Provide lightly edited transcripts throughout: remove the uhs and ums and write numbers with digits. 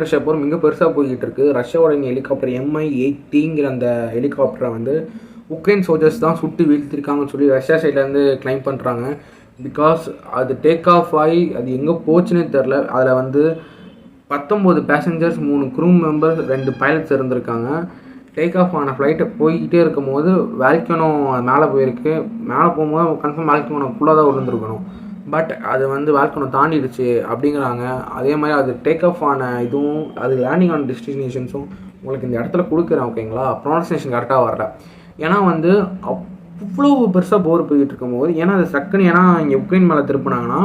Russia போர் மிக பெருசாக போய்கிட்டு இருக்குது. ரஷ்யாவோட ஹெலிகாப்டர் Mi-80ங்கிற அந்த ஹெலிகாப்டரை வந்து உக்ரைன் சோல்ஜர்ஸ் தான் சுட்டு வீழ்த்திருக்காங்கன்னு சொல்லி ரஷ்யா சைட்லேருந்து கிளைம் பண்ணுறாங்க. பிகாஸ் அது டேக் ஆஃப் ஆகி அது எங்கே போச்சுன்னே தெரில. அதில் வந்து 19 பேசஞ்சர்ஸ், 3 க்ரூ மெம்பர்ஸ், 2 பைலட்ஸ் இருந்திருக்காங்க. டேக் ஆஃப் ஆன ஃப்ளைட்டை போய்கிட்டே இருக்கும் போது வால்கனோ மேலே போயிருக்கு. மேலே போகும்போது கன்ஃபார்ம் வால்கனோக்குள்ளே தான் விழுந்துருக்கணும். பட் அது வந்து வால்கனோ தாண்டிடுச்சு அப்படிங்கிறாங்க. அதே மாதிரி அது டேக் ஆஃப் ஆன இதுவும் அது லேண்டிங் ஆன டெஸ்டினேஷன்ஸும் உங்களுக்கு இந்த இடத்துல கொடுக்குறேன், ஓகேங்களா? ப்ரொனன்சியேஷன் கரெக்டாக வரல. ஏன்னா வந்து அவ்வளோ பெருசாக போர் போய்கிட்டு இருக்கும்போது, ஏன்னா அது சக்குன்னு ஏன்னா இங்கே உக்ரைன் மேலே திருப்பினாங்கன்னா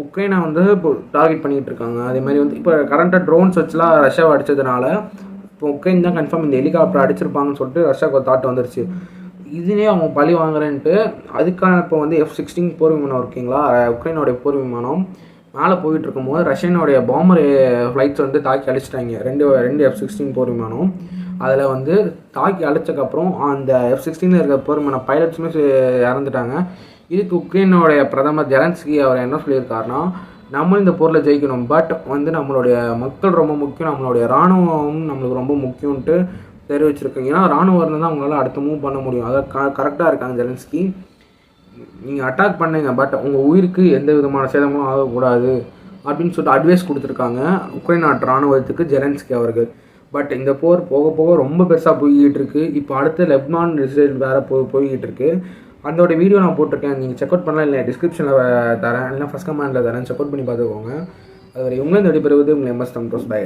உக்ரைனை வந்து இப்போ டார்கெட் பண்ணிகிட்டு இருக்காங்க. அதே மாதிரி வந்து இப்போ கரண்ட்டாக ட்ரோன்ஸ் வச்சுலாம் ரஷ்யாவை அடித்ததுனால இப்போ உக்ரைன் தான் கன்ஃபார்ம் இந்த ஹெலிகாப்டர் அடிச்சிருப்பாங்கன்னு சொல்லிட்டு ரஷ்யாவுக்கு ஒரு தாட் வந்துருச்சு. இதுலேயே அவங்க பழி வாங்குறேன்ட்டு அதுக்கான இப்போ வந்து F-16 போர் விமானம் இருக்குங்களா, உக்ரைனோடைய போர் விமானம் மேலே போயிட்டு இருக்கும்போது ரஷ்யனுடைய பாம்பர் ஃப்ளைட்ஸ் வந்து தாக்கி அழிச்சிட்டாங்க. ரெண்டு F-16 போர் விமானம். அதில் வந்து தாக்கி அழிச்சக்கப்புறம் அந்த F-16 இருக்கிற போர் விமானம் பைலட்ஸுமே இறந்துட்டாங்க. இதுக்கு உக்ரைனோடைய பிரதமர் ஜெலன்ஸ்கி அவர் என்ன சொல்லியிருக்காருன்னா, நம்ம இந்த போரில் ஜெயிக்கணும், பட் வந்து நம்மளுடைய மக்கள் ரொம்ப முக்கியம், நம்மளுடைய இராணுவம் நம்மளுக்கு ரொம்ப முக்கியம்ன்ட்டு தெரிவிச்சிருக்காங்க. ஏன்னா ராணுவம் இருந்தால் தான் அவங்களால அடுத்த மூவ் பண்ண முடியும். அதை கரெக்டாக இருக்காங்க ஜெலன்ஸ்கி. நீங்கள் அட்டாக் பண்ணுங்க, பட் உங்கள் உயிருக்கு எந்த விதமான சேதமும் ஆகக்கூடாது அப்படின்னு சொல்லிட்டு அட்வைஸ் கொடுத்துருக்காங்க உக்ரைன் நாட்டு இராணுவத்துக்கு ஜெலன்ஸ்கி அவர்கள். பட் இந்த போர் போக போக ரொம்ப பெருசாக போய்கிட்டு இருக்குது. இப்போ அடுத்து லெபனான் இஸ்ரேல் வேறு போய்கிட்டு இருக்குது. அதோட வீடியோ நான் போட்டிருக்கேன், நீங்கள் செக் அவுட் பண்ணலாம். இல்லை டிஸ்கிரிப்ஷனில் தரேன், இல்லைனா ஃபஸ்ட் கமெண்டில் தரேன், செக் அவுட் பண்ணி பார்த்துக்கோங்க. அதுவரை உங்களை நடைபெறுவது உங்கள் MS Tom Cruise. பை.